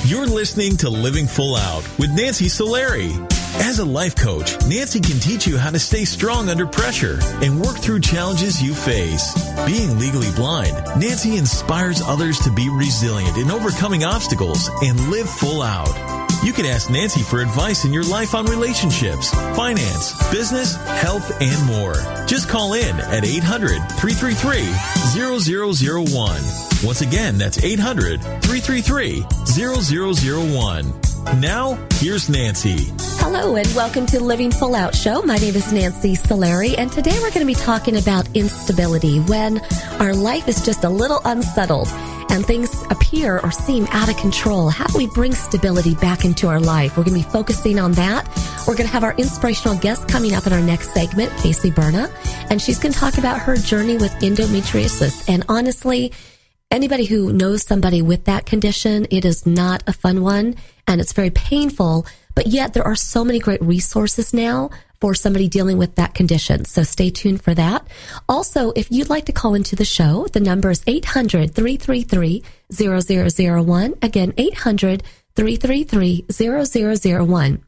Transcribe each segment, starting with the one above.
You're listening to Living Full Out with Nancy Solari. As a life coach, Nancy can teach you how to stay strong under pressure and work through challenges you face. Being legally blind, Nancy inspires others to be resilient in overcoming obstacles and live full out. You can ask Nancy for advice in your life on relationships, finance, business, health, and more. Just call in at 800-333-0001. Once again, that's 800-333-0001. Now, here's Nancy. Hello and welcome to Living Full Out Show. My name is Nancy Solari, and today we're going to be talking about instability, when our life is just a little unsettled and things appear or seem out of control. How do we bring stability back into our life? We're going to be focusing on that. We're going to have our inspirational guest coming up in our next segment, Casey Berna, and she's going to talk about her journey with endometriosis. And honestly, anybody who knows somebody with that condition, it is not a fun one, and it's very painful, but yet there are so many great resources now for somebody dealing with that condition. So stay tuned for that. Also, if you'd like to call into the show, the number is 800-333-0001. Again, 800-333-0001.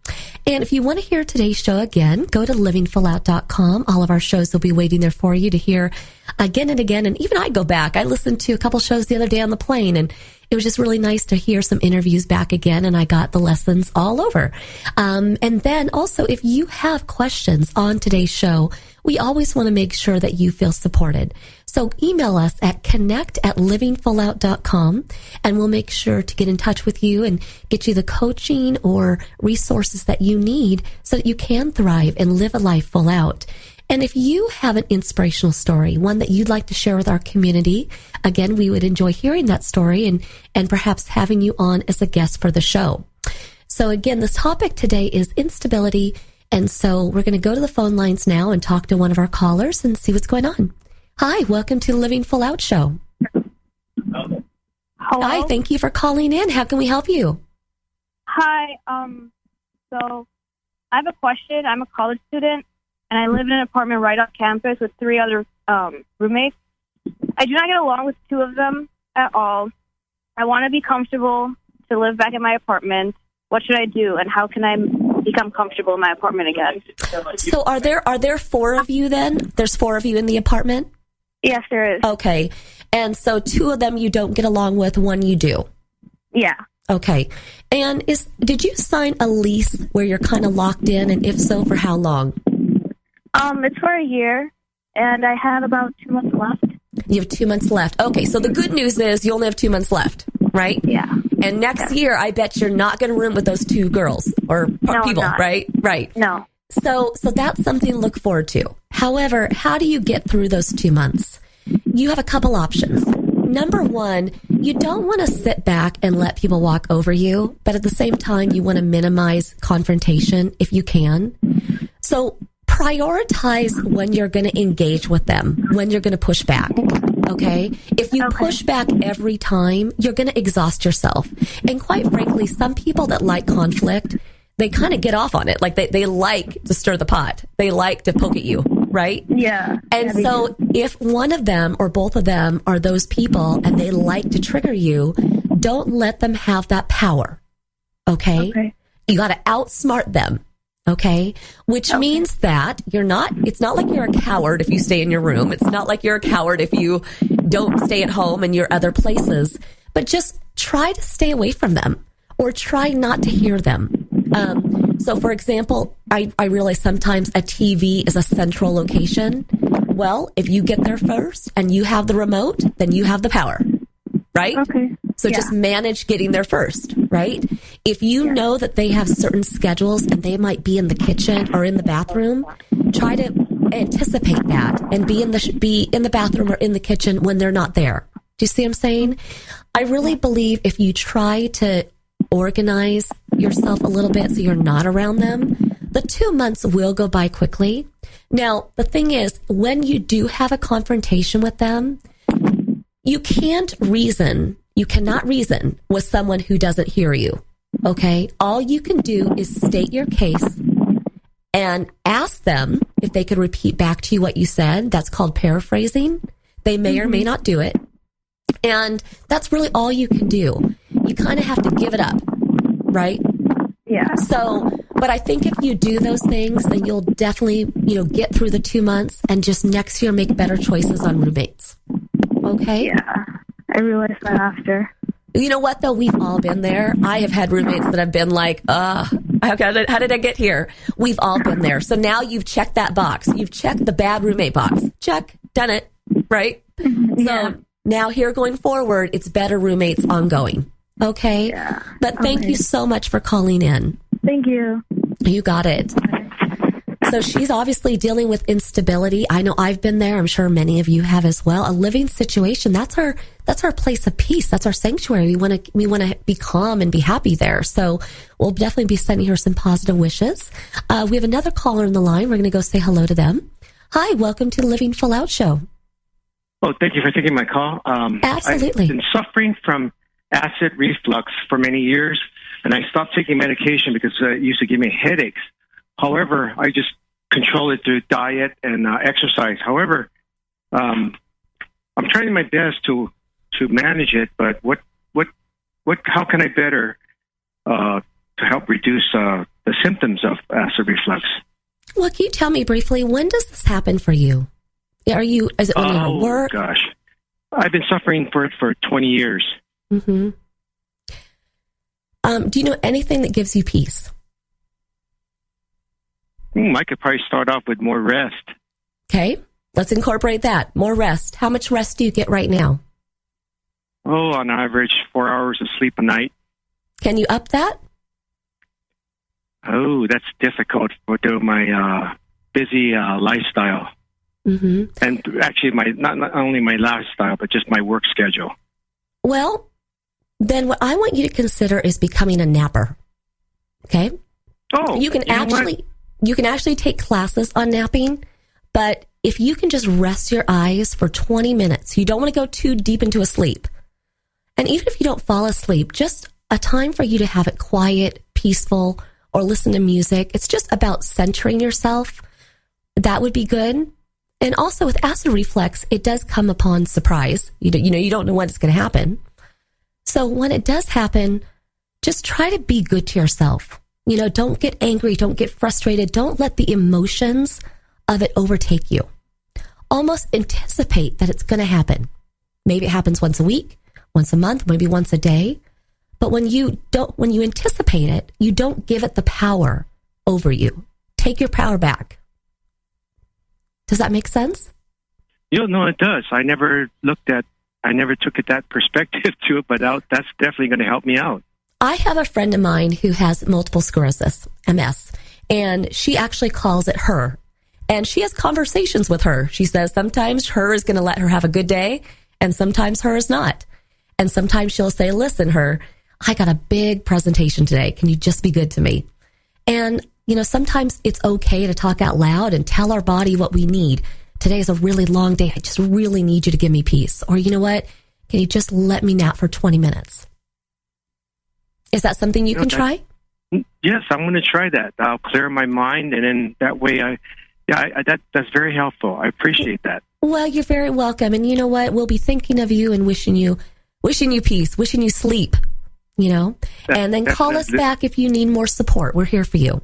And if you want to hear today's show again, go to livingfullout.com. All of our shows will be waiting there for you to hear again and again. And even I go back. I listened to a couple shows the other day on the plane, and it was just really nice to hear some interviews back again, and I got the lessons all over. And then also, if you have questions on today's show, we always want to make sure that you feel supported. So email us at connect@livingfullout.com, and we'll make sure to get in touch with you and get you the coaching or resources that you need so that you can thrive and live a life full out. And if you have an inspirational story, one that you'd like to share with our community, again, we would enjoy hearing that story and perhaps having you on as a guest for the show. So again, this topic today is instability. And so we're going to go to the phone lines now and talk to one of our callers and see what's going on. Hi, welcome to the Living Full Out Show. Hello? Hi, thank you for calling in. How can we help you? Hi, so I have a question. I'm a college student, and I live in an apartment right off campus with 3 other roommates. I do not get along with 2 of them at all. I want to be comfortable to live back in my apartment. What should I do, and how can I become comfortable in my apartment again? So are there 4 of you then? There's 4 of you in the apartment? Yes, there is. Okay. And so 2 of them you don't get along with, 1 you do? Yeah. Okay. And did you sign a lease where you're kind of locked in, and if so, for how long? It's for a year, and I have about 2 months left. You have 2 months left. Okay, so the good news is you only have 2 months left, right? Yeah. And next year, I bet you're not going to room with those 2 girls or people, right? Right. No. So that's something to look forward to. However, how do you get through those 2 months? You have a couple options. Number 1, you don't want to sit back and let people walk over you, but at the same time, you want to minimize confrontation if you can. So prioritize when you're going to engage with them, when you're going to push back. Okay? If you push back every time, you're going to exhaust yourself. And quite frankly, some people that like conflict, they kind of get off on it. Like they like to stir the pot. They like to poke at you, right? Yeah. And so if one of them or both of them are those people and they like to trigger you, don't let them have that power. Okay? You got to outsmart them. Okay? Which means that it's not like you're a coward if you stay in your room. It's not like you're a coward if you don't stay at home and you're other places, but just try to stay away from them or try not to hear them. So for example, I realize sometimes a TV is a central location. Well, if you get there first and you have the remote, then you have the power, right? Okay. So just manage getting there first, right? If you know that they have certain schedules and they might be in the kitchen or in the bathroom, try to anticipate that and be in the bathroom or in the kitchen when they're not there. Do you see what I'm saying? I really believe if you try to organize yourself a little bit so you're not around them, the 2 months will go by quickly. Now, the thing is, when you do have a confrontation with them, you cannot reason with someone who doesn't hear you. Okay? All you can do is state your case and ask them if they could repeat back to you what you said. That's called paraphrasing. They may or may not do it. And that's really all you can do. You kind of have to give it up. right? Yeah. So, but I think if you do those things, then you'll definitely, get through the 2 months and just next year make better choices on roommates. Okay? Yeah. I realized that after. You know what, though? We've all been there. I have had roommates that have been like, how did I get here? We've all been there. So now you've checked that box. You've checked the bad roommate box. Check. Done it. Right? Yeah. So now here going forward, it's better roommates ongoing. Okay? Yeah. But thank you so much for calling in. Thank you. You got it. So she's obviously dealing with instability. I know I've been there. I'm sure many of you have as well. A living situation. That's our place of peace. That's our sanctuary. We want to be calm and be happy there. So we'll definitely be sending her some positive wishes. We have another caller on the line. We're going to go say hello to them. Hi, welcome to the Living Full Out Show. Oh, thank you for taking my call. Absolutely. I've been suffering from acid reflux for many years, and I stopped taking medication because it used to give me headaches. However, I just control it through diet and exercise. However, I'm trying my best to manage it, but how can I better to help reduce the symptoms of acid reflux? Well, can you tell me briefly, when does this happen for you? Is it when you're at work? Oh, gosh. I've been suffering for it for 20 years. Mm-hmm. Do you know anything that gives you peace? I could probably start off with more rest. Okay, let's incorporate that. More rest. How much rest do you get right now? Oh, on average, 4 hours of sleep a night. Can you up that? Oh, that's difficult for my busy lifestyle. Mm-hmm. And actually, not only my lifestyle, but just my work schedule. Well, then what I want you to consider is becoming a napper. Okay? Oh, you can actually take classes on napping, but if you can just rest your eyes for 20 minutes, you don't want to go too deep into a sleep. And even if you don't fall asleep, just a time for you to have it quiet, peaceful, or listen to music. It's just about centering yourself. That would be good. And also with acid reflux, it does come upon surprise. You don't know when it's going to happen. So when it does happen, just try to be good to yourself. Don't get angry. Don't get frustrated. Don't let the emotions of it overtake you. Almost anticipate that it's going to happen. Maybe it happens once a week, once a month, maybe once a day. But when you anticipate it, you don't give it the power over you. Take your power back. Does that make sense? No, it does. I never took that perspective to it, but that's definitely going to help me out. I have a friend of mine who has multiple sclerosis, MS, and she actually calls it her. And she has conversations with her. She says sometimes her is going to let her have a good day, and sometimes her is not. And sometimes she'll say, listen, her, I got a big presentation today. Can you just be good to me? And, sometimes it's okay to talk out loud and tell our body what we need. Today is a really long day. I just really need you to give me peace. Or you know what? Can you just let me nap for 20 minutes? Is that something you can try? Yes, I'm going to try that. I'll clear my mind, and then that way that's very helpful. I appreciate that. Well, you're very welcome. And you know what? We'll be thinking of you and wishing you peace, wishing you sleep, and then call us back if you need more support. We're here for you.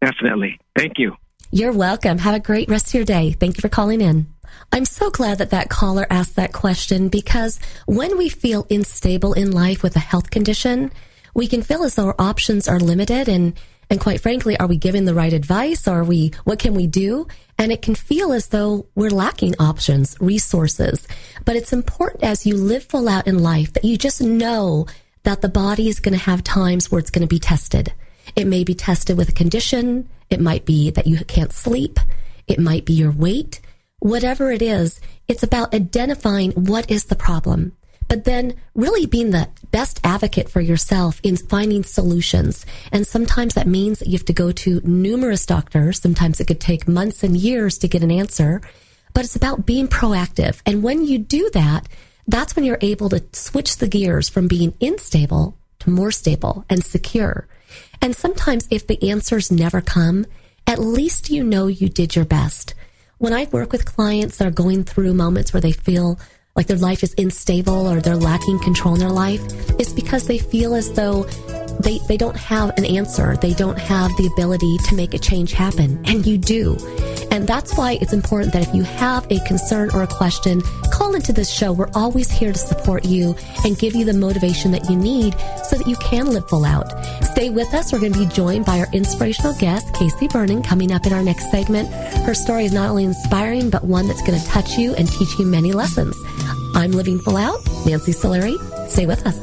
Definitely. Thank you. You're welcome. Have a great rest of your day. Thank you for calling in. I'm so glad that caller asked that question, because when we feel unstable in life with a health condition, we can feel as though our options are limited, and quite frankly, are we giving the right advice? What can we do? And it can feel as though we're lacking options, resources. But it's important as you live full out in life that you just know that the body is going to have times where it's going to be tested. It may be tested with a condition. It might be that you can't sleep. It might be your weight. Whatever it is, it's about identifying what is the problem, but then really being the best advocate for yourself in finding solutions. And sometimes that means that you have to go to numerous doctors. Sometimes it could take months and years to get an answer, but it's about being proactive. And when you do that, that's when you're able to switch the gears from being unstable to more stable and secure. And sometimes if the answers never come, at least you know you did your best. When I work with clients that are going through moments where they feel like their life is unstable or they're lacking control in their life, it's because they feel as though they don't have an answer. They don't have the ability to make a change happen, and you do. And that's why it's important that if you have a concern or a question, call into this show. We're always here to support you and give you the motivation that you need so that you can live full out. Stay with us. We're going to be joined by our inspirational guest, Casey Vernon, coming up in our next segment. Her story is not only inspiring, but one that's going to touch you and teach you many lessons. I'm Living Full Out, Nancy Solari. Stay with us.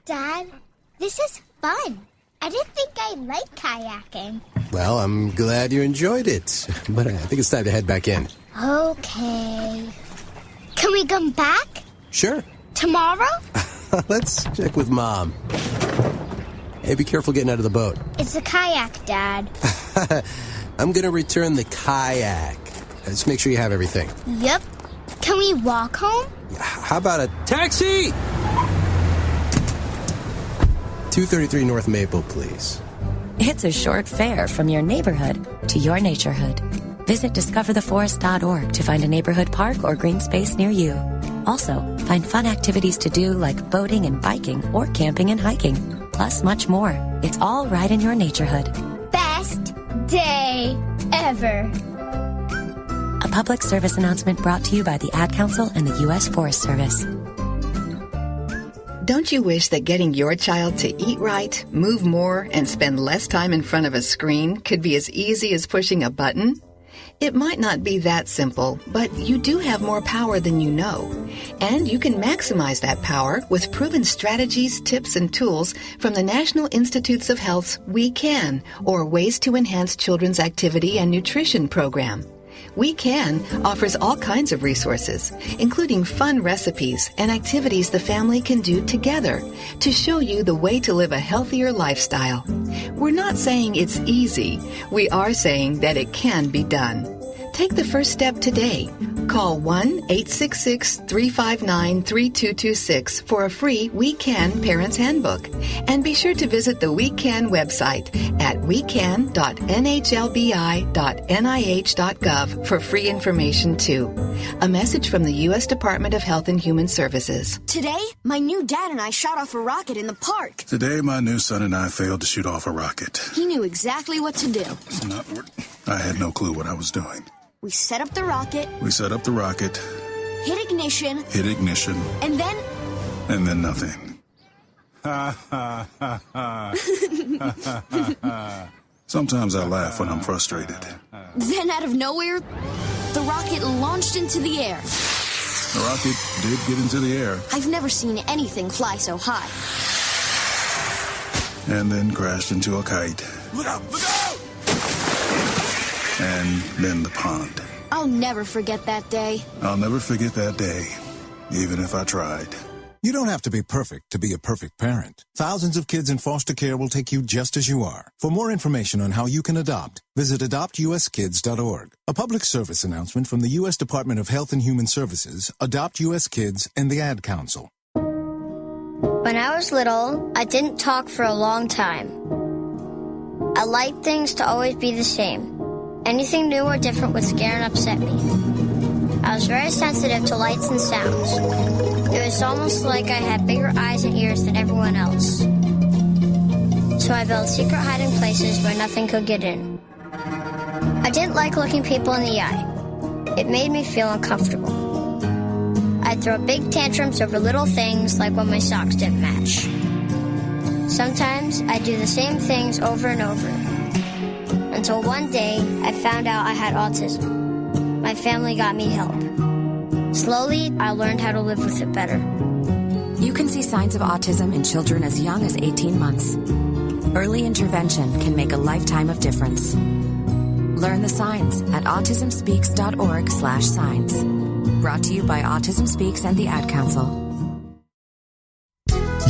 Dad, this is fun. I didn't think I'd like kayaking. Well, I'm glad you enjoyed it, but I think it's time to head back in. Okay. Can we come back? Sure. Tomorrow? Let's check with Mom. Hey, be careful getting out of the boat. It's a kayak, Dad. I'm going to return the kayak. Just make sure you have everything. Yep. Can we walk home? How about a taxi? 233 North Maple, please. It's a short fare from your neighborhood to your naturehood. Visit discovertheforest.org to find a neighborhood park or green space near you. Also, find fun activities to do like boating and biking or camping and hiking, plus much more. It's all right in your naturehood. Best day ever. A public service announcement brought to you by the Ad Council and the U.S. Forest Service. Don't you wish that getting your child to eat right, move more, and spend less time in front of a screen could be as easy as pushing a button? It might not be that simple, but you do have more power than you know. And you can maximize that power with proven strategies, tips, and tools from the National Institutes of Health's We Can, or Ways to Enhance Children's Activity and Nutrition program. We Can offers all kinds of resources, including fun recipes and activities the family can do together to show you the way to live a healthier lifestyle. We're not saying it's easy. We are saying that it can be done. Take the first step today. Call 1-866-359-3226 for a free We Can Parents Handbook. And be sure to visit the We Can website at wecan.nhlbi.nih.gov for free information too. A message from the U.S. Department of Health and Human Services. Today, my new dad and I shot off a rocket in the park. Today, my new son and I failed to shoot off a rocket. He knew exactly what to do. I had no clue what I was doing. We set up the rocket. Hit ignition. And then... And then nothing. Sometimes I laugh when I'm frustrated. Then out of nowhere, the rocket launched into the air. The rocket did get into the air. I've never seen anything fly so high. And then crashed into a kite. Look out! Look out! And then the pond. I'll never forget that day. I'll never forget that day, even if I tried. You don't have to be perfect to be a perfect parent. Thousands of kids in foster care will take you just as you are. For more information on how you can adopt, visit adoptuskids.org. A public service announcement from the U.S. Department of Health and Human Services, Adopt U.S. Kids, and the Ad Council. When I was little, I didn't talk for a long time. I liked things to always be the same. Anything new or different would scare and upset me. I was very sensitive to lights and sounds. It was almost like I had bigger eyes and ears than everyone else. So I built secret hiding places where nothing could get in. I didn't like looking people in the eye. It made me feel uncomfortable. I'd throw big tantrums over little things like when my socks didn't match. Sometimes I'd do the same things over and over. Until one day, I found out I had autism. My family got me help. Slowly, I learned how to live with it better. You can see signs of autism in children as young as 18 months. Early intervention can make a lifetime of difference. Learn the signs at autismspeaks.org/signs. Brought to you by Autism Speaks and the Ad Council.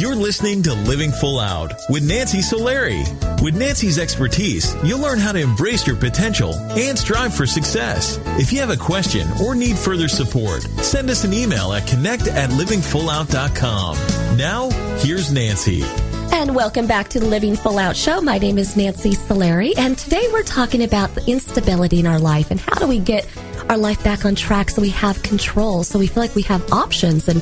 You're listening to Living Full Out with Nancy Solari. With Nancy's expertise, you'll learn how to embrace your potential and strive for success. If you have a question or need further support, send us an email at connect@livingfullout.com. Now, here's Nancy. And welcome back to the Living Full Out Show. My name is Nancy Solari, and today we're talking about the instability in our life and how do we get our life back on track so we have control, so we feel like we have options and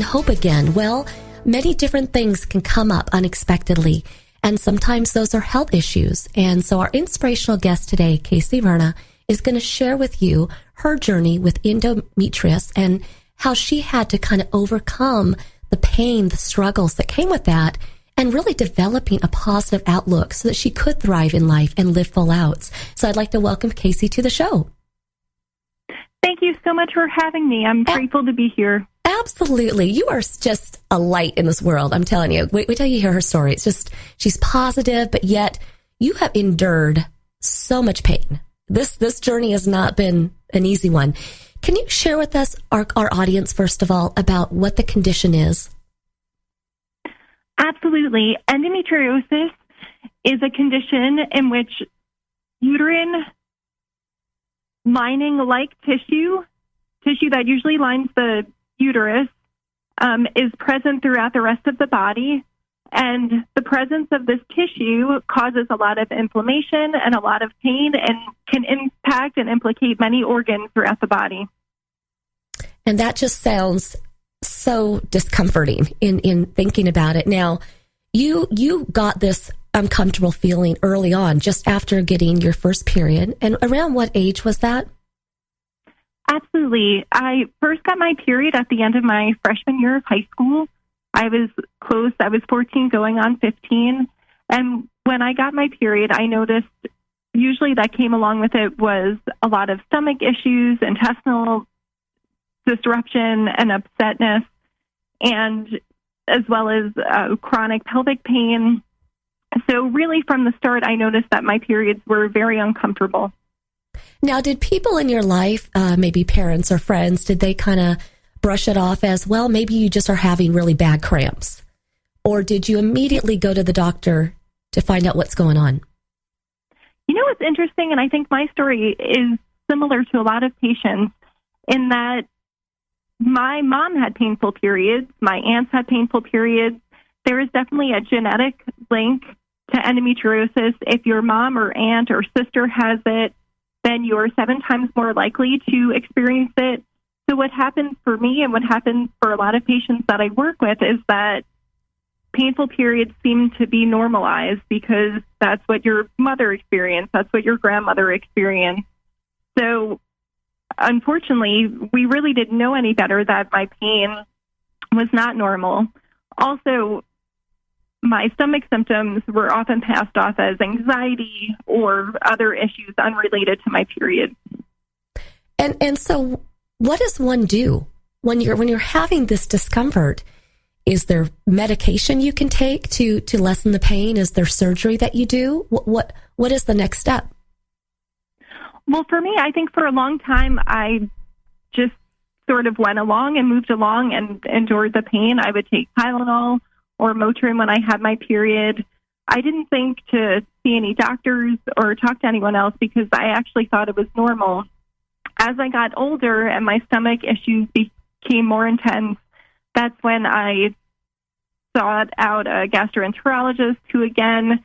hope again. Well, many different things can come up unexpectedly, and sometimes those are health issues. And so our inspirational guest today, Casey Verna, is going to share with you her journey with endometriosis and how she had to kind of overcome the pain, the struggles that came with that, and really developing a positive outlook so that she could thrive in life and live full out. So I'd like to welcome Casey to the show. Thank you so much for having me. I'm grateful to be here. Absolutely. You are just a light in this world. I'm telling you. Wait till you hear her story. It's just, she's positive, but yet you have endured so much pain. This journey has not been an easy one. Can you share with us, our audience, first of all, about what the condition is? Absolutely. Endometriosis is a condition in which uterine lining-like tissue that usually lines the uterus, is present throughout the rest of the body. And the presence of this tissue causes a lot of inflammation and a lot of pain and can impact and implicate many organs throughout the body. And that just sounds so discomforting in thinking about it. Now, you got this uncomfortable feeling early on, just after getting your first period. And around what age was that? Absolutely. I first got my period at the end of my freshman year of high school. I was close. I was 14 going on 15. And when I got my period, I noticed usually that came along with it was a lot of stomach issues, intestinal disruption and upsetness, and as well as chronic pelvic pain. So really from the start, I noticed that my periods were very uncomfortable. Now, did people in your life, maybe parents or friends, did they kind of brush it off as, well, maybe you just are having really bad cramps? Or did you immediately go to the doctor to find out what's going on? You know what's interesting, and I think my story is similar to a lot of patients, in that my mom had painful periods, my aunts had painful periods. There is definitely a genetic link to endometriosis. If your mom or aunt or sister has it, then you're 7 times more likely to experience it. So what happens for me and what happens for a lot of patients that I work with is that painful periods seem to be normalized because that's what your mother experienced, that's what your grandmother experienced. So unfortunately, we really didn't know any better that my pain was not normal. Also, my stomach symptoms were often passed off as anxiety or other issues unrelated to my period. And so what does one do when you're having this discomfort? Is there medication you can take to lessen the pain? Is there surgery that you do? What is the next step? Well, for me, I think for a long time, I just sort of went along and moved along and endured the pain. I would take Tylenol or Motrin when I had my period. I didn't think to see any doctors or talk to anyone else because I actually thought it was normal. As I got older and my stomach issues became more intense, that's when I sought out a gastroenterologist who, again,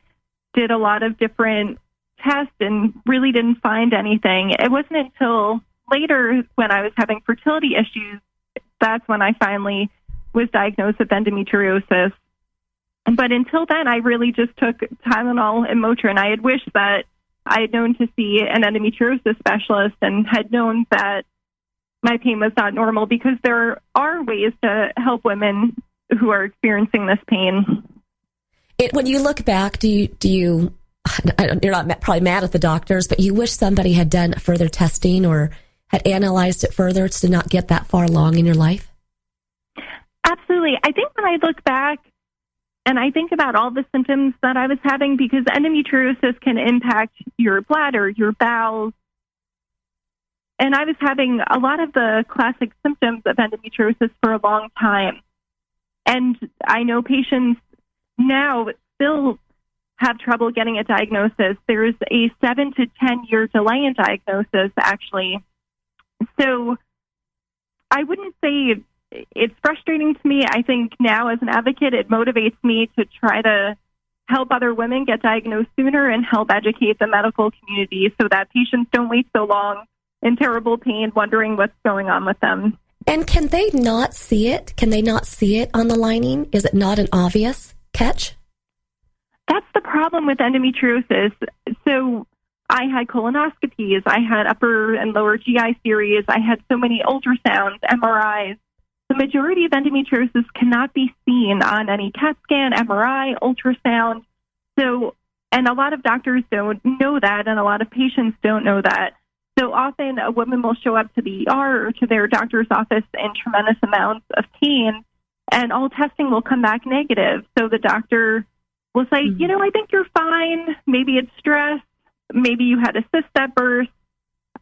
did a lot of different tests and really didn't find anything. It wasn't until later when I was having fertility issues, that's when I finally was diagnosed with endometriosis. But until then, I really just took Tylenol and Motrin. I had wished that I had known to see an endometriosis specialist and had known that my pain was not normal, because there are ways to help women who are experiencing this pain. When you look back, do you you're not probably mad at the doctors, but you wish somebody had done further testing or had analyzed it further to not get that far along in your life? Absolutely. I think when I look back and I think about all the symptoms that I was having, because endometriosis can impact your bladder, your bowels, and I was having a lot of the classic symptoms of endometriosis for a long time. And I know patients now still have trouble getting a diagnosis. There's a 7 to 10 year delay in diagnosis, actually. So I wouldn't say it's frustrating to me. I think now as an advocate, it motivates me to try to help other women get diagnosed sooner and help educate the medical community so that patients don't wait so long in terrible pain wondering what's going on with them. And can they not see it? Can they not see it on the lining? Is it not an obvious catch? That's the problem with endometriosis. So I had colonoscopies, I had upper and lower GI series, I had so many ultrasounds, MRIs. The majority of endometriosis cannot be seen on any CAT scan, MRI, ultrasound. So, and a lot of doctors don't know that, and a lot of patients don't know that. So often a woman will show up to the ER or to their doctor's office in tremendous amounts of pain, and all testing will come back negative. So the doctor will say, I think you're fine. Maybe it's stress. Maybe you had a cyst that burst.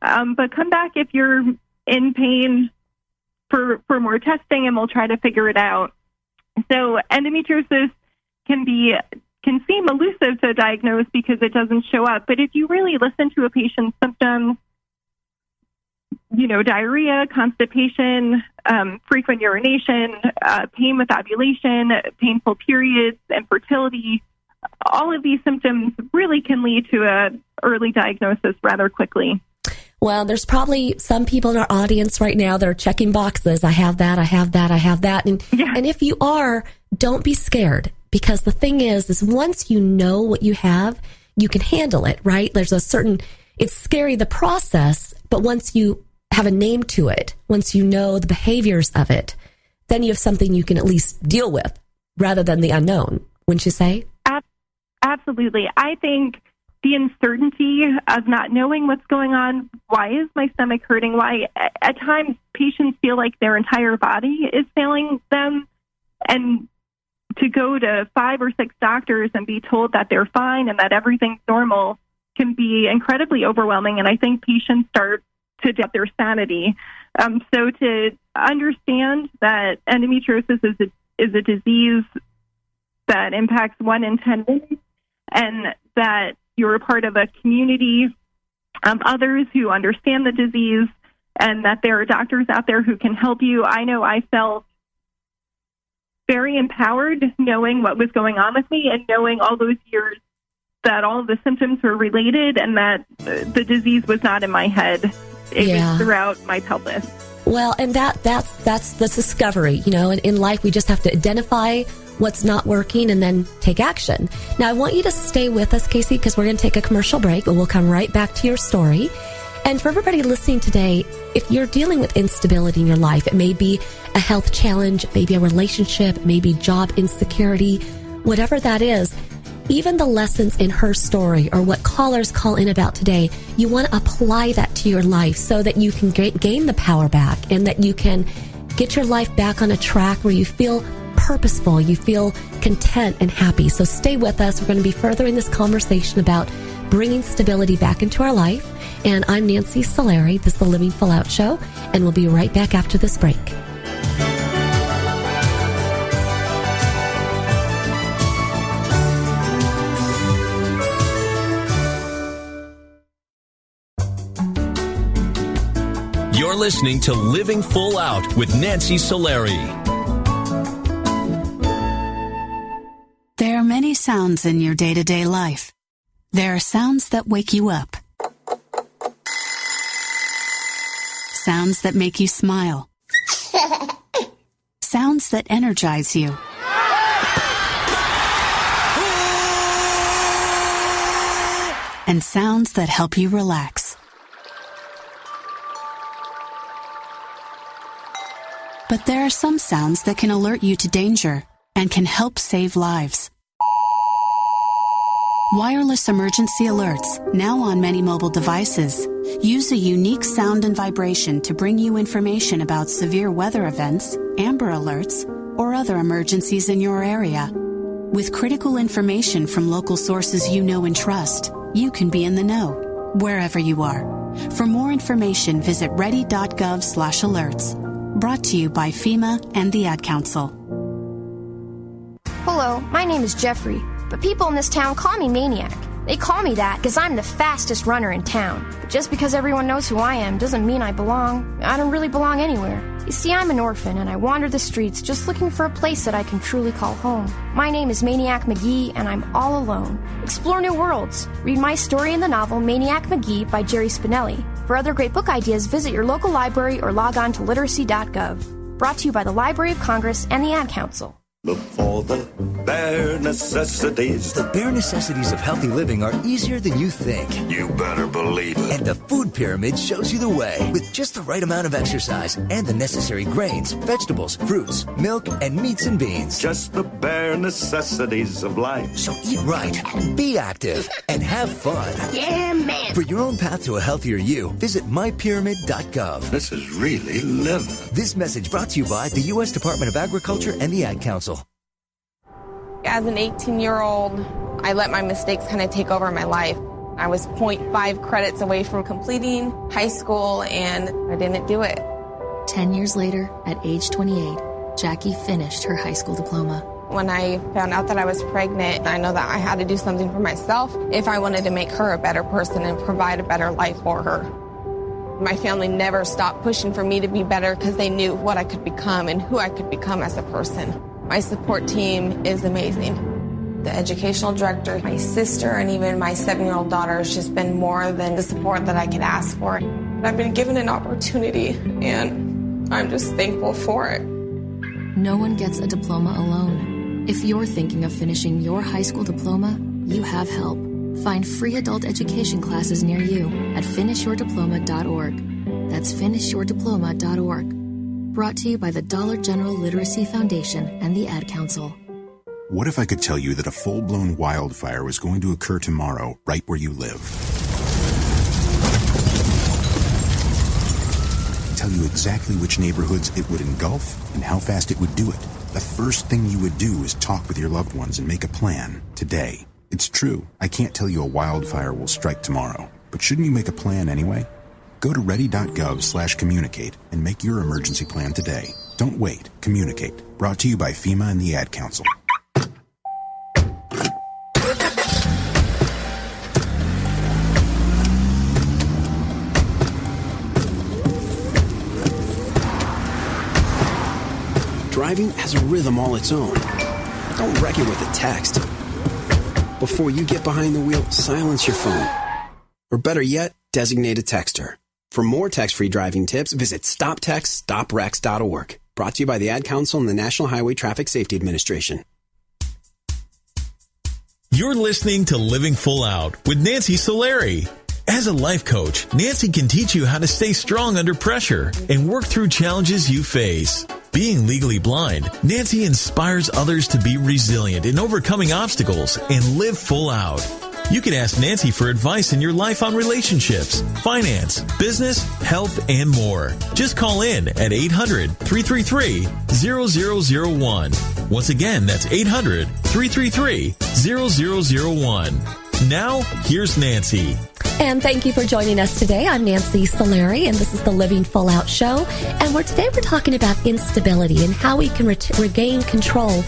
But come back if you're in pain for more testing, and we'll try to figure it out. So endometriosis can seem elusive to diagnose because it doesn't show up. But if you really listen to a patient's symptoms, diarrhea, constipation, frequent urination, pain with ovulation, painful periods, infertility, all of these symptoms really can lead to an early diagnosis rather quickly. Well, there's probably some people in our audience right now that are checking boxes. I have that, I have that, I have that. And if you are, don't be scared, because the thing is once you know what you have, you can handle it, right? There's it's scary, the process, but once you have a name to it, once you know the behaviors of it, then you have something you can at least deal with rather than the unknown, wouldn't you say? Absolutely. I think the uncertainty of not knowing what's going on, why is my stomach hurting? Why at times patients feel like their entire body is failing them, and to go to 5 or 6 doctors and be told that they're fine and that everything's normal can be incredibly overwhelming. And I think patients start to doubt their sanity. So to understand that endometriosis is a disease that impacts 1 in 10 women, and that you're a part of a community of others who understand the disease, and that there are doctors out there who can help you. I know I felt very empowered knowing what was going on with me and knowing all those years that all of the symptoms were related and that the disease was not in my head. It was throughout my pelvis. Well, and that's the discovery, and in life we just have to identify what's not working and then take action. Now, I want you to stay with us, Casey, because we're going to take a commercial break, but we'll come right back to your story. And for everybody listening today, if you're dealing with instability in your life, it may be a health challenge, it may be a relationship, it may be job insecurity, whatever that is, even the lessons in her story or what callers call in about today, you want to apply that to your life so that you can gain the power back and that you can get your life back on a track where you feel purposeful, you feel content and happy. So stay with us. We're going to be furthering this conversation about bringing stability back into our life. And I'm Nancy Solari. This is the Living Full Out Show, and we'll be right back after this break. You're listening to Living Full Out with Nancy Solari. There are many sounds in your day-to-day life. There are sounds that wake you up. Sounds that make you smile. Sounds that energize you. And sounds that help you relax. But there are some sounds that can alert you to danger and can help save lives. Wireless emergency alerts, now on many mobile devices, use a unique sound and vibration to bring you information about severe weather events, Amber Alerts, or other emergencies in your area. With critical information from local sources you know and trust, you can be in the know, wherever you are. For more information, visit ready.gov/alerts. Brought to you by FEMA and the Ad Council. Hello, my name is Jeffrey, but people in this town call me Maniac. They call me that because I'm the fastest runner in town. But just because everyone knows who I am doesn't mean I belong. I don't really belong anywhere. You see, I'm an orphan, and I wander the streets just looking for a place that I can truly call home. My name is Maniac McGee, and I'm all alone. Explore new worlds. Read my story in the novel Maniac McGee by Jerry Spinelli. For other great book ideas, visit your local library or log on to literacy.gov. Brought to you by the Library of Congress and the Ad Council. Look for the bare necessities. The bare necessities of healthy living are easier than you think. You better believe it. And the food pyramid shows you the way. With just the right amount of exercise and the necessary grains, vegetables, fruits, milk, and meats and beans. Just the bare necessities of life. So eat right, be active, and have fun. Yeah, man. For your own path to a healthier you, visit mypyramid.gov. This is really living. This message brought to you by the U.S. Department of Agriculture and the Ad Council. As an 18-year-old, I let my mistakes kind of take over my life. I was 0.5 credits away from completing high school, and I didn't do it. 10 years later, at age 28, Jackie finished her high school diploma. When I found out that I was pregnant, I know that I had to do something for myself if I wanted to make her a better person and provide a better life for her. My family never stopped pushing for me to be better because they knew what I could become and who I could become as a person. My support team is amazing. The educational director, my sister, and even my 7-year-old daughter has just been more than the support that I could ask for. I've been given an opportunity, and I'm just thankful for it. No one gets a diploma alone. If you're thinking of finishing your high school diploma, you have help. Find free adult education classes near you at finishyourdiploma.org. That's finishyourdiploma.org. Brought to you by the Dollar General Literacy Foundation and the Ad Council. What if I could tell you that a full-blown wildfire was going to occur tomorrow right where you live? Tell you exactly which neighborhoods it would engulf and how fast it would do it. The first thing you would do is talk with your loved ones and make a plan today. It's true, I can't tell you a wildfire will strike tomorrow, but shouldn't you make a plan anyway? Go to ready.gov/communicate and make your emergency plan today. Don't wait. Communicate. Brought to you by FEMA and the Ad Council. Driving has a rhythm all its own. Don't wreck it with a text. Before you get behind the wheel, silence your phone. Or better yet, designate a texter. For more text-free driving tips, visit stoptextstoprex.org. Brought to you by the Ad Council and the National Highway Traffic Safety Administration. You're listening to Living Full Out with Nancy Solari. As a life coach, Nancy can teach you how to stay strong under pressure and work through challenges you face. Being legally blind, Nancy inspires others to be resilient in overcoming obstacles and live full out. You can ask Nancy for advice in your life on relationships, finance, business, health, and more. Just call in at 800-333-0001. Once again, that's 800-333-0001. Now, here's Nancy. And thank you for joining us today. I'm Nancy Solari, and this is the Living Full Out Show. And today we're talking about instability and how we can regain control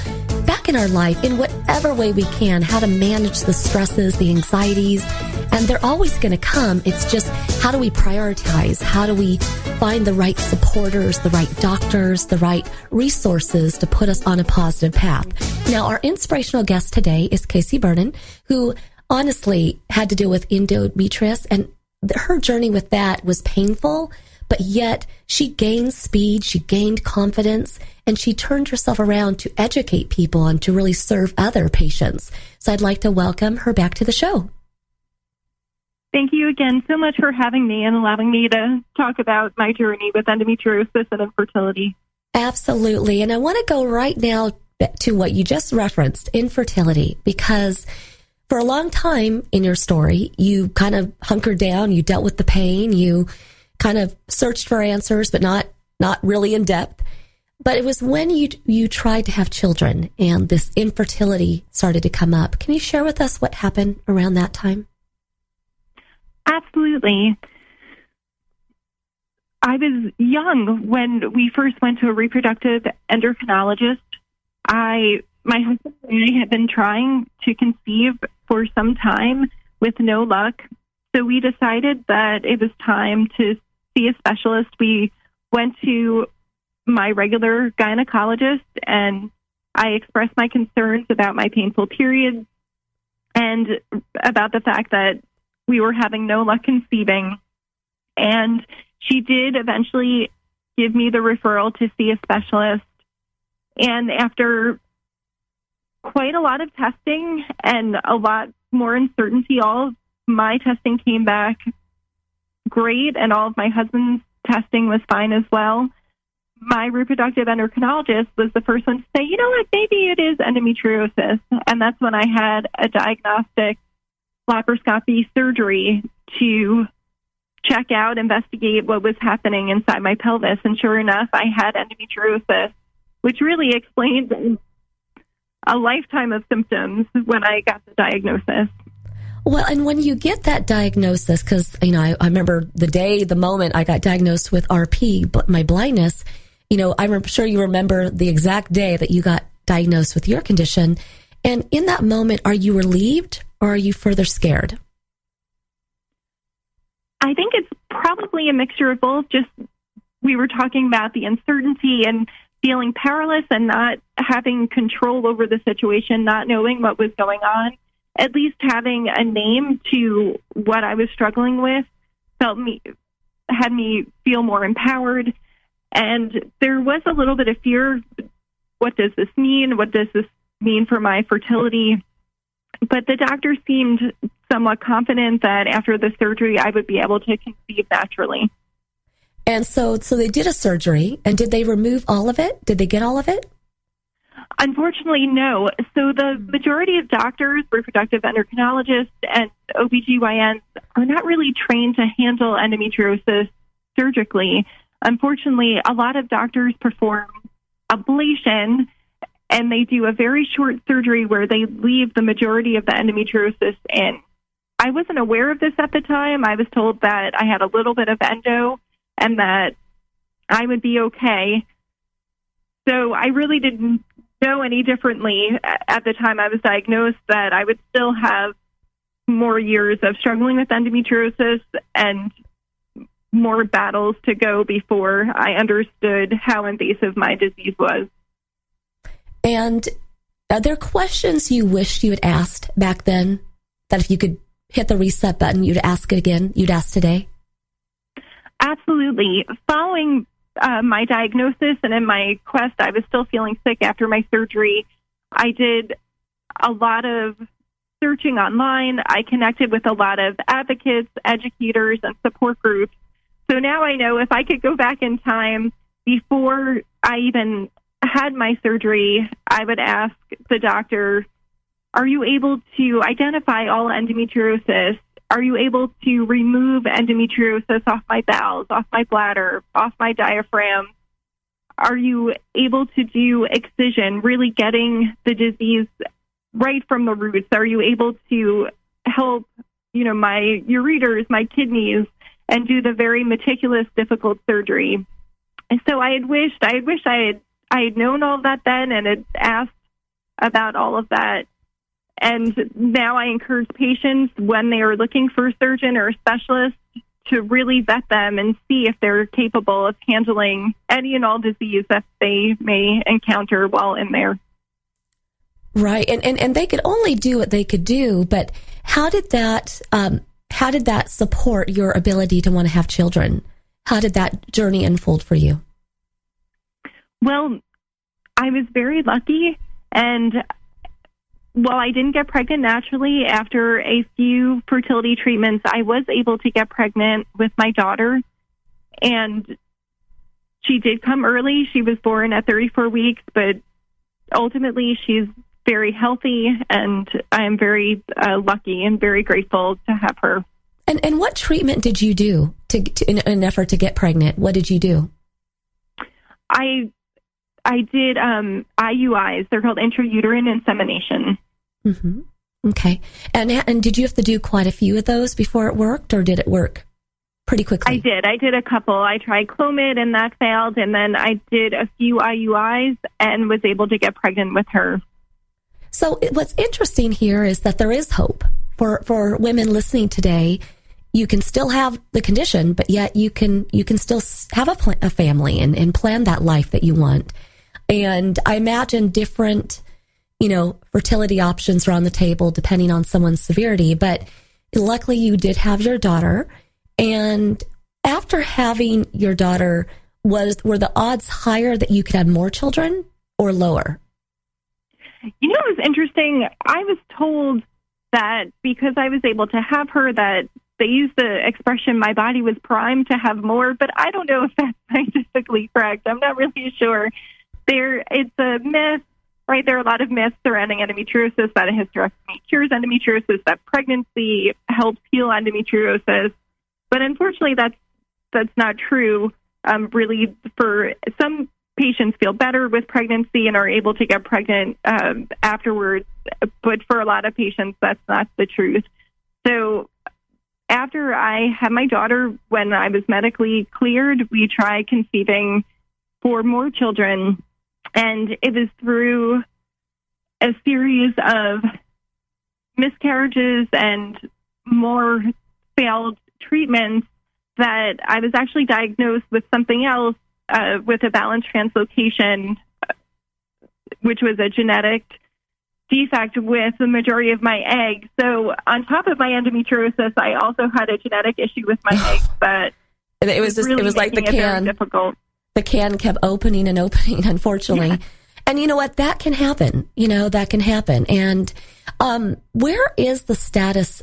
back in our life in whatever way we can, how to manage the stresses, the anxieties, and they're always going to come. It's just how do we prioritize? How do we find the right supporters, the right doctors, the right resources to put us on a positive path? Now, our inspirational guest today is Casey Vernon, who honestly had to deal with endometriosis, and her journey with that was painful, but yet she gained speed, she gained confidence, and she turned herself around to educate people and to really serve other patients. So I'd like to welcome her back to the show. Thank you again so much for having me and allowing me to talk about my journey with endometriosis and infertility. Absolutely. And I want to go right now to what you just referenced, infertility, because for a long time in your story, you kind of hunkered down, you dealt with the pain, you kind of searched for answers, but not really in depth. But it was when you tried to have children and this infertility started to come up. Can you share with us what happened around that time? Absolutely. I was young when we first went to a reproductive endocrinologist. I my husband and I had been trying to conceive for some time with no luck. So we decided that it was time to see a specialist. We went to my regular gynecologist, and I expressed my concerns about my painful period and about the fact that we were having no luck conceiving. And she did eventually give me the referral to see a specialist. And after quite a lot of testing and a lot more uncertainty, all of my testing came back great, and all of my husband's testing was fine as well. My reproductive endocrinologist was the first one to say, you know what, maybe it is endometriosis. And that's when I had a diagnostic laparoscopy surgery to check out, investigate what was happening inside my pelvis. And sure enough, I had endometriosis, which really explains a lifetime of symptoms when I got the diagnosis. Well, and when you get that diagnosis, because, I remember the moment I got diagnosed with RP, but my blindness, I'm sure you remember the exact day that you got diagnosed with your condition. And in that moment, are you relieved or are you further scared? I think it's probably a mixture of both. Just, we were talking about the uncertainty and feeling powerless and not having control over the situation, not knowing what was going on. At least having a name to what I was struggling with had me feel more empowered. And there was a little bit of fear. What does this mean? What does this mean for my fertility? But the doctor seemed somewhat confident that after the surgery, I would be able to conceive naturally. And so they did a surgery, and did they remove all of it? Did they get all of it? Unfortunately, no. So the majority of doctors, reproductive endocrinologists, and OBGYNs are not really trained to handle endometriosis surgically. Unfortunately, a lot of doctors perform ablation, and they do a very short surgery where they leave the majority of the endometriosis in. I wasn't aware of this at the time. I was told that I had a little bit of endo and that I would be okay. So I really didn't know any differently at the time I was diagnosed that I would still have more years of struggling with endometriosis and more battles to go before I understood how invasive my disease was. And are there questions you wished you had asked back then that if you could hit the reset button, you'd ask it again, you'd ask today? Absolutely. Following my diagnosis and in my quest, I was still feeling sick after my surgery. I did a lot of searching online. I connected with a lot of advocates, educators, and support groups. So now I know if I could go back in time before I even had my surgery, I would ask the doctor, are you able to identify all endometriosis? Are you able to remove endometriosis off my bowels, off my bladder, off my diaphragm? Are you able to do excision, really getting the disease right from the roots? Are you able to help, my ureters, my kidneys, and do the very meticulous, difficult surgery? And so I wish I had known all of that then and had asked about all of that. And now I encourage patients when they are looking for a surgeon or a specialist to really vet them and see if they're capable of handling any and all disease that they may encounter while in there. Right. And they could only do what they could do, but how did that support your ability to want to have children? How did that journey unfold for you? Well, I was very lucky, and while I didn't get pregnant naturally, after a few fertility treatments, I was able to get pregnant with my daughter, and she did come early. She was born at 34 weeks, but ultimately she's very healthy, and I am very lucky and very grateful to have her. And what treatment did you do in an effort to get pregnant? What did you do? I did IUIs. They're called intrauterine insemination. Mm-hmm. Okay. And did you have to do quite a few of those before it worked, or did it work pretty quickly? I did. I did a couple. I tried Clomid and that failed, and then I did a few IUIs and was able to get pregnant with her. So what's interesting here is that there is hope for women listening today. You can still have the condition, but yet you can still have a family and plan that life that you want. And I imagine different, fertility options are on the table depending on someone's severity. But luckily you did have your daughter. And after having your daughter, were the odds higher that you could have more children or lower? It was interesting. I was told that because I was able to have her, that they use the expression, my body was primed to have more, but I don't know if that's scientifically correct. I'm not really sure. It's a myth, right? There are a lot of myths surrounding endometriosis, that a hysterectomy cures endometriosis, that pregnancy helps heal endometriosis. But unfortunately, that's not true. Really, for some patients feel better with pregnancy and are able to get pregnant afterwards. But for a lot of patients, that's not the truth. So after I had my daughter, when I was medically cleared, we tried conceiving for more children. And it was through a series of miscarriages and more failed treatments that I was actually diagnosed with something else, with a balance translocation, which was a genetic defect with the majority of my eggs. So on top of my endometriosis, I also had a genetic issue with my eggs that it was like the can. Difficult. The can kept opening and opening, unfortunately. Yeah. And you know what? That can happen. That can happen. And where is the status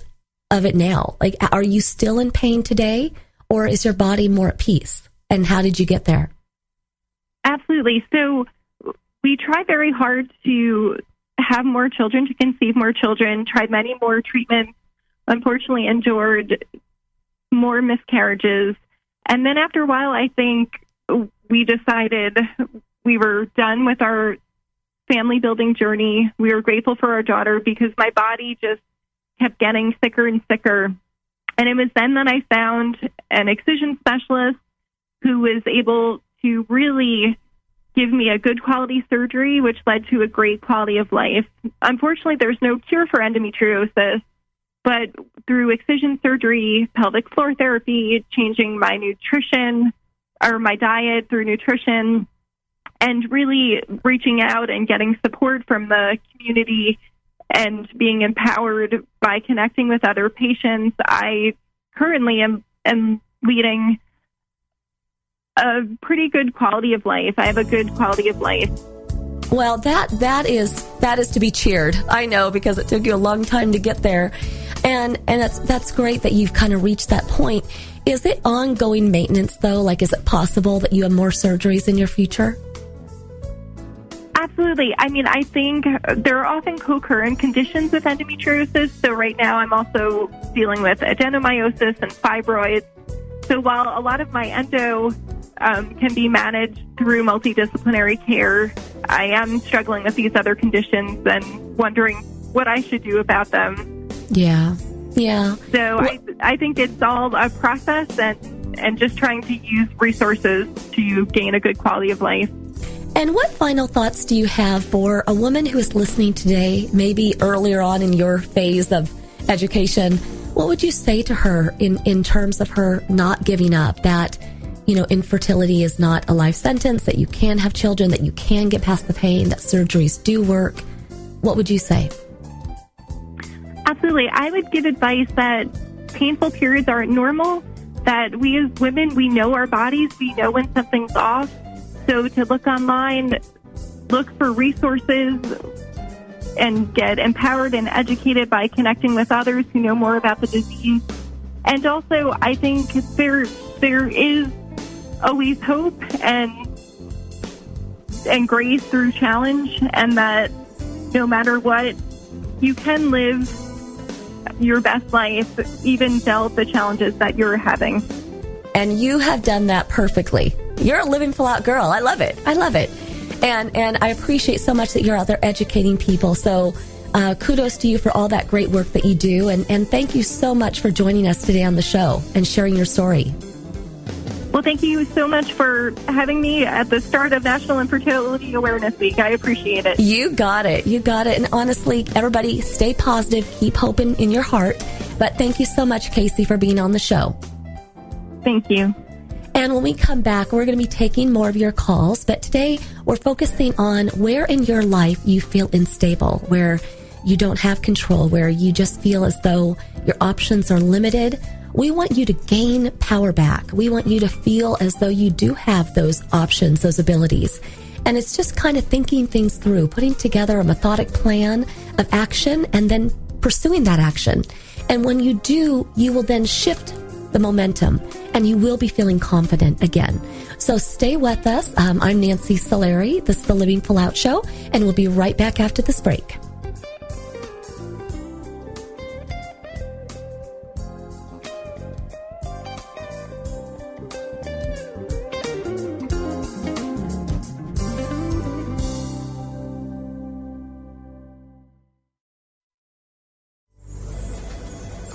of it now? Like, are you still in pain today, or is your body more at peace? And how did you get there? Absolutely. So we tried very hard to have more children, to conceive more children, tried many more treatments, unfortunately endured more miscarriages. And then after a while, I think we decided we were done with our family building journey. We were grateful for our daughter because my body just kept getting sicker and sicker. And it was then that I found an excision specialist who was able to really give me a good quality surgery, which led to a great quality of life. Unfortunately, there's no cure for endometriosis, but through excision surgery, pelvic floor therapy, changing my nutrition or my diet through nutrition, and really reaching out and getting support from the community and being empowered by connecting with other patients, I currently am leading a pretty good quality of life. I have a good quality of life. Well, that is to be cheered. I know, because it took you a long time to get there. And that's great that you've kind of reached that point. Is it ongoing maintenance though? Like, is it possible that you have more surgeries in your future? Absolutely. I mean, I think there are often co-occurrent conditions with endometriosis. So right now I'm also dealing with adenomyosis and fibroids. So while a lot of my endo can be managed through multidisciplinary care, I am struggling with these other conditions and wondering what I should do about them. Yeah. So I think it's all a process and just trying to use resources to gain a good quality of life. And what final thoughts do you have for a woman who is listening today, maybe earlier on in your phase of education? What would you say to her in terms of her not giving up, that, infertility is not a life sentence, that you can have children, that you can get past the pain, that surgeries do work? What would you say? Absolutely. I would give advice that painful periods aren't normal, that we as women, we know our bodies, we know when something's off. So to look online, look for resources, and get empowered and educated by connecting with others who know more about the disease. And also, I think there is always hope and grace through challenge, and that no matter what, you can live your best life, even dealt the challenges that you're having. And you have done that perfectly. You're a living full out girl. I love it. And I appreciate so much that you're out there educating people. So kudos to you for all that great work that you do. And thank you so much for joining us today on the show and sharing your story. Well, thank you so much for having me at the start of National Infertility Awareness Week. I appreciate it. You got it. You got it. And honestly, everybody, stay positive. Keep hoping in your heart. But thank you so much, Casey, for being on the show. Thank you. And when we come back, we're going to be taking more of your calls. But today, we're focusing on where in your life you feel unstable, where you don't have control, where you just feel as though your options are limited. We want you to gain power back. We want you to feel as though you do have those options, those abilities. And it's just kind of thinking things through, putting together a methodic plan of action and then pursuing that action. And when you do, you will then shift the momentum and you will be feeling confident again. So stay with us. I'm Nancy Solari. This is the Living Full Out Show, and we'll be right back after this break.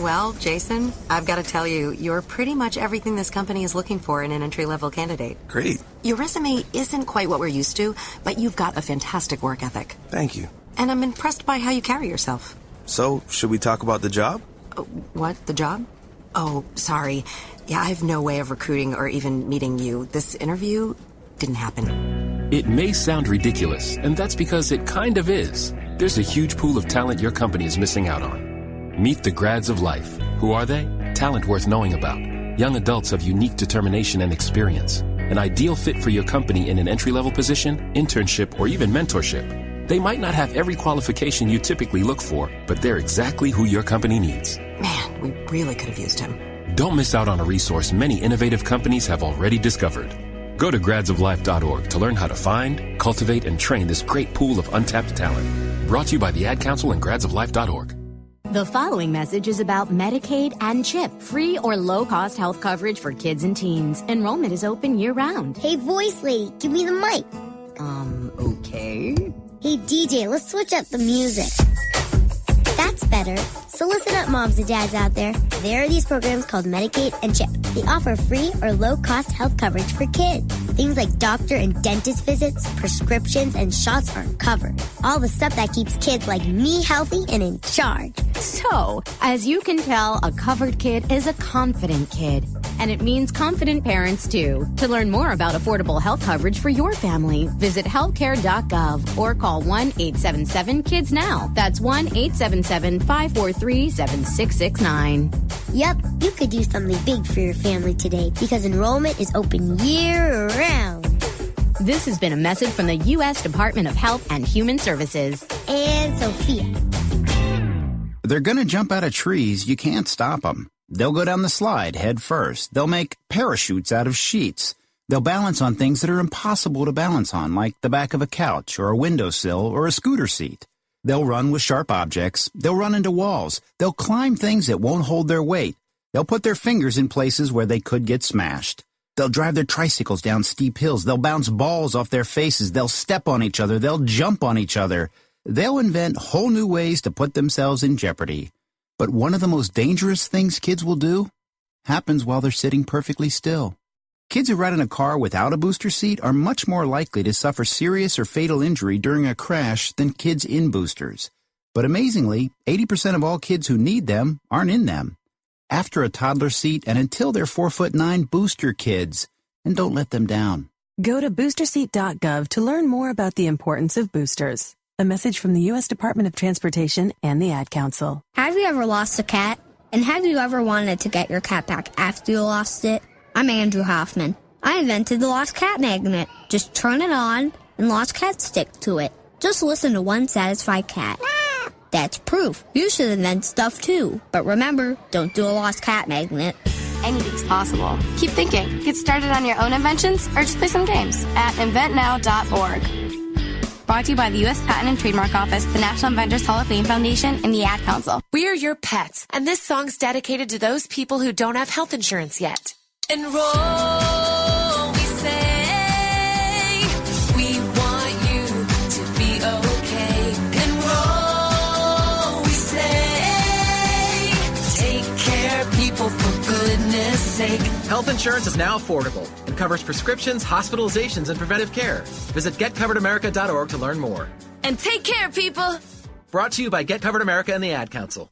Well, Jason, I've got to tell you, you're pretty much everything this company is looking for in an entry-level candidate. Great. Your resume isn't quite what we're used to, but you've got a fantastic work ethic. Thank you. And I'm impressed by how you carry yourself. So, should we talk about the job? What? The job? Oh, sorry. Yeah, I have no way of recruiting or even meeting you. This interview didn't happen. It may sound ridiculous, and that's because it kind of is. There's a huge pool of talent your company is missing out on. Meet the grads of life. Who are they? Talent worth knowing about. Young adults of unique determination and experience. An ideal fit for your company in an entry-level position, internship, or even mentorship. They might not have every qualification you typically look for, but they're exactly who your company needs. Man, we really could have used him. Don't miss out on a resource many innovative companies have already discovered. Go to gradsoflife.org to learn how to find, cultivate, and train this great pool of untapped talent. Brought to you by the Ad Council and gradsoflife.org. The following message is about Medicaid and CHIP, free or low-cost health coverage for kids and teens. Enrollment is open year-round. Hey, voice lady, give me the mic. Okay. Hey, DJ, let's switch up the music. That's better. So listen up, moms and dads out there. There are these programs called Medicaid and CHIP. They offer free or low-cost health coverage for kids. Things like doctor and dentist visits, prescriptions, and shots are covered. All the stuff that keeps kids like me healthy and in charge. So, as you can tell, a covered kid is a confident kid. And it means confident parents, too. To learn more about affordable health coverage for your family, visit healthcare.gov or call 1-877-KIDS-NOW. That's 1-877-543-7669. Yep, you could do something big for your family today because enrollment is open year-round. This has been a message from the U.S. Department of Health and Human Services. And Sophia. They're gonna jump out of trees. You can't stop them. They'll go down the slide head first. They'll make parachutes out of sheets. They'll balance on things that are impossible to balance on, like the back of a couch or a windowsill or a scooter seat. They'll run with sharp objects. They'll run into walls. They'll climb things that won't hold their weight. They'll put their fingers in places where they could get smashed. They'll drive their tricycles down steep hills. They'll bounce balls off their faces. They'll step on each other. They'll jump on each other. They'll invent whole new ways to put themselves in jeopardy. But one of the most dangerous things kids will do happens while they're sitting perfectly still. Kids who ride in a car without a booster seat are much more likely to suffer serious or fatal injury during a crash than kids in boosters. But amazingly, 80% of all kids who need them aren't in them. After a toddler seat and until they're 4'9", booster kids, and don't let them down. Go to boosterseat.gov to learn more about the importance of boosters. A message from the U.S. Department of Transportation and the Ad Council. Have you ever lost a cat? And have you ever wanted to get your cat back after you lost it? I'm Andrew Hoffman. I invented the Lost Cat Magnet. Just turn it on and lost cats stick to it. Just listen to one satisfied cat. That's proof. You should invent stuff too. But remember, don't do a Lost Cat Magnet. Anything's possible. Keep thinking. Get started on your own inventions or just play some games at inventnow.org. Brought to you by the U.S. Patent and Trademark Office, the National Inventors Hall of Fame Foundation, and the Ad Council. We're your pets, and this song's dedicated to those people who don't have health insurance yet. Enroll, we say. We want you to be okay. Enroll, we say. Take care, people, for goodness sake. break. Health insurance is now affordable and covers prescriptions, hospitalizations, and preventive care. Visit getcoveredamerica.org to learn more. And take care, people. Brought to you by Get Covered America and the Ad Council.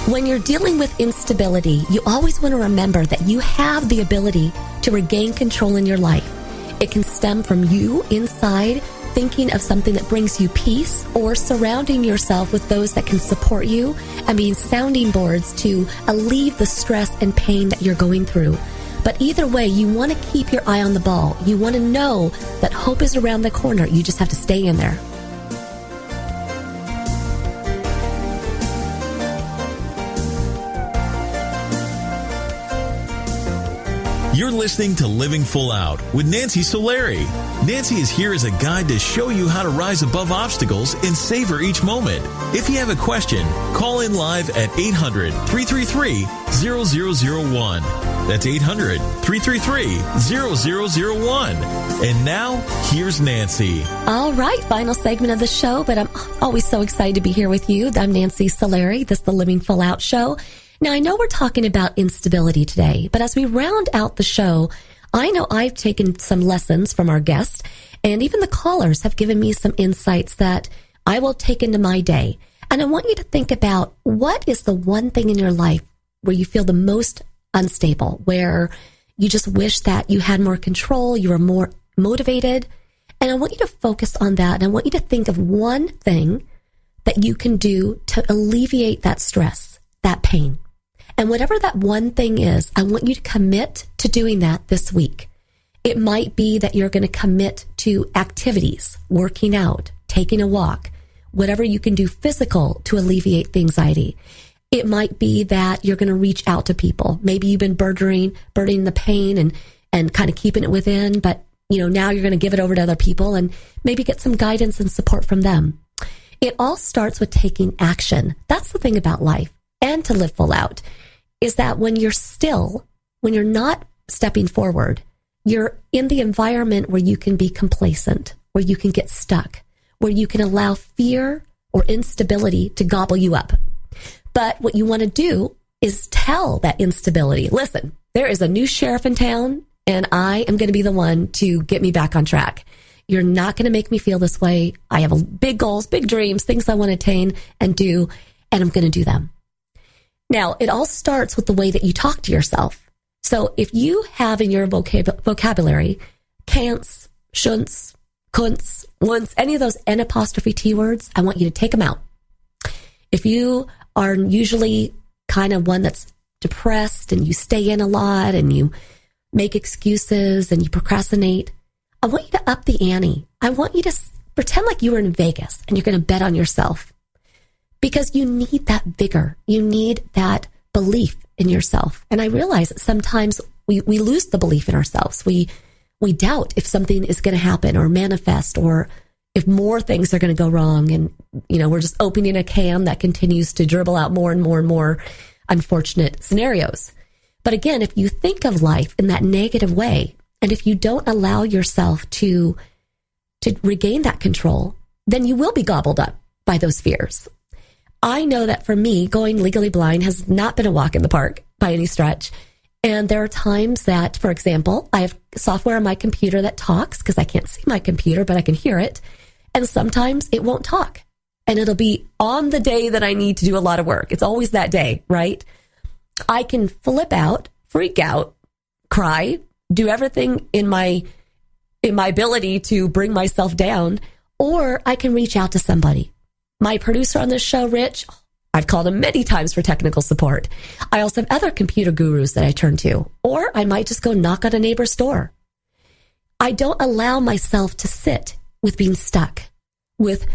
When you're dealing with instability, you always want to remember that you have the ability to regain control in your life. It can stem from you inside thinking of something that brings you peace, or surrounding yourself with those that can support you and being sounding boards to alleviate the stress and pain that you're going through. But either way, you want to keep your eye on the ball. You want to know that hope is around the corner. You just have to stay in there. You're listening to Living Full Out with Nancy Solari. Nancy is here as a guide to show you how to rise above obstacles and savor each moment. If you have a question, call in live at 800-333-0001. That's 800-333-0001. And now, here's Nancy. All right, final segment of the show, but I'm always so excited to be here with you. I'm Nancy Solari. This is the Living Full Out show. Now, I know we're talking about instability today, but as we round out the show, I know I've taken some lessons from our guests, and even the callers have given me some insights that I will take into my day. And I want you to think about, what is the one thing in your life where you feel the most unstable, where you just wish that you had more control, you were more motivated. And I want you to focus on that. And I want you to think of one thing that you can do to alleviate that stress, that pain. And whatever that one thing is, I want you to commit to doing that this week. It might be that you're going to commit to activities, working out, taking a walk, whatever you can do physical to alleviate the anxiety. It might be that you're going to reach out to people. Maybe you've been burdening the pain and kind of keeping it within, but now you're going to give it over to other people and maybe get some guidance and support from them. It all starts with taking action. That's the thing about life, and to live full out, is that when you're still, when you're not stepping forward, you're in the environment where you can be complacent, where you can get stuck, where you can allow fear or instability to gobble you up. But what you want to do is tell that instability, listen, there is a new sheriff in town, and I am going to be the one to get me back on track. You're not going to make me feel this way. I have big goals, big dreams, things I want to attain and do, and I'm going to do them. Now, it all starts with the way that you talk to yourself. So if you have in your vocabulary can'ts, shouldn'ts, couldn'ts, wouldn'ts, any of those N''T words, I want you to take them out. If you are usually kind of one that's depressed and you stay in a lot and you make excuses and you procrastinate, I want you to up the ante. I want you to pretend like you were in Vegas and you're going to bet on yourself. Because you need that vigor. You need that belief in yourself. And I realize that sometimes we lose the belief in ourselves. We doubt if something is going to happen or manifest, or if more things are going to go wrong. And, we're just opening a can that continues to dribble out more and more and more unfortunate scenarios. But again, if you think of life in that negative way, and if you don't allow yourself to regain that control, then you will be gobbled up by those fears. I know that for me, going legally blind has not been a walk in the park by any stretch. And there are times that, for example, I have software on my computer that talks because I can't see my computer, but I can hear it. And sometimes it won't talk. And it'll be on the day that I need to do a lot of work. It's always that day, right? I can flip out, freak out, cry, do everything in my ability to bring myself down, or I can reach out to somebody. My producer on this show, Rich, I've called him many times for technical support. I also have other computer gurus that I turn to, or I might just go knock on a neighbor's door. I don't allow myself to sit with being stuck, with,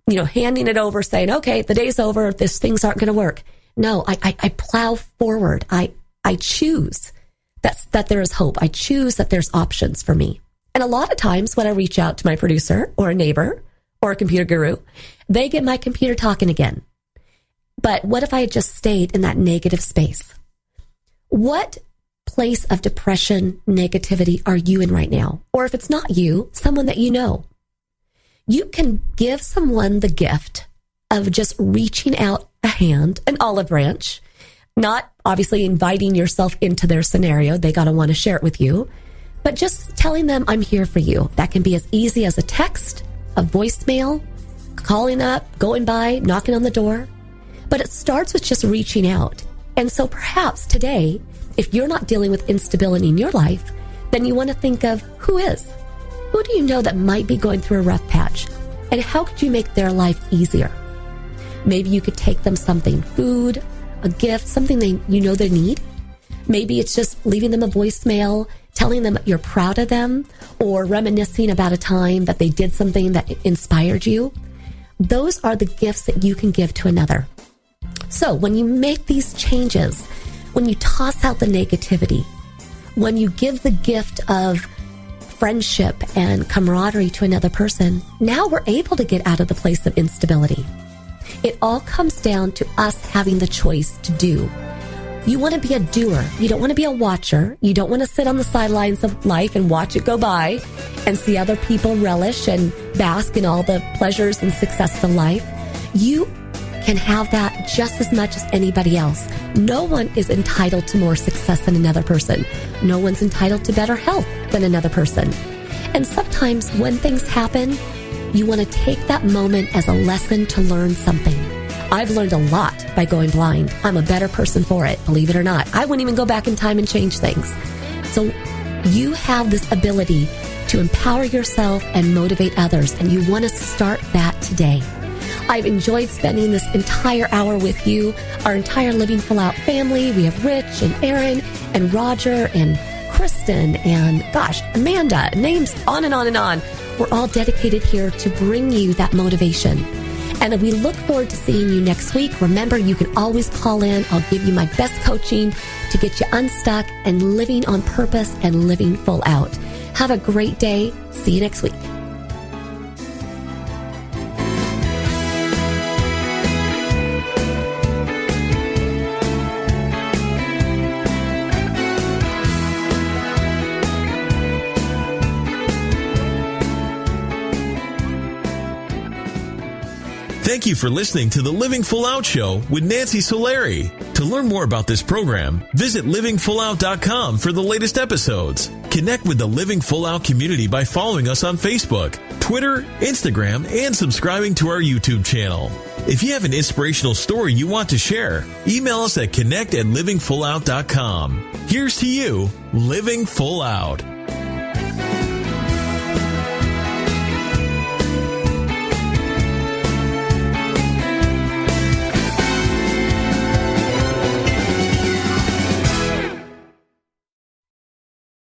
handing it over, saying, okay, the day's over, things aren't going to work. No, I plow forward. I choose that there is hope. I choose that there's options for me. And a lot of times when I reach out to my producer or a neighbor or a computer guru, they get my computer talking again. But what if I had just stayed in that negative space? What place of depression, negativity are you in right now? Or if it's not you, someone that you know. You can give someone the gift of just reaching out a hand, an olive branch, Not obviously inviting yourself into their scenario. They got to want to share it with you. But just telling them, I'm here for you. That can be as easy as a text, a voicemail, calling up, going by, knocking on the door. But it starts with just reaching out. And so perhaps today, if you're not dealing with instability in your life, then you want to think of who is. Who do you know that might be going through a rough patch? And how could you make their life easier? Maybe you could take them something, food, a gift, something they need. Maybe it's just leaving them a voicemail, telling them you're proud of them, or reminiscing about a time that they did something that inspired you. Those are the gifts that you can give to another. So when you make these changes, when you toss out the negativity, when you give the gift of friendship and camaraderie to another person, now we're able to get out of the place of instability. It all comes down to us having the choice to do. You want to be a doer. You don't want to be a watcher. You don't want to sit on the sidelines of life and watch it go by and see other people relish and bask in all the pleasures and success of life. You can have that just as much as anybody else. No one is entitled to more success than another person. No one's entitled to better health than another person. And sometimes when things happen, you want to take that moment as a lesson to learn something. I've learned a lot by going blind. I'm a better person for it, believe it or not. I wouldn't even go back in time and change things. So you have this ability to empower yourself and motivate others, and you want to start that today. I've enjoyed spending this entire hour with you, our entire Living Full Out family. We have Rich and Aaron and Roger and Kristen and, Amanda, names on and on and on. We're all dedicated here to bring you that motivation. And we look forward to seeing you next week. Remember, you can always call in. I'll give you my best coaching to get you unstuck and living on purpose and living full out. Have a great day. See you next week. Thank you for listening to the Living Full Out Show with Nancy Solari. To learn more about this program, visit livingfullout.com for the latest episodes. Connect with the Living Full Out community by following us on Facebook, Twitter, Instagram, and subscribing to our YouTube channel. If you have an inspirational story you want to share, email us at connect@livingfullout.com. Here's to you, Living Full Out.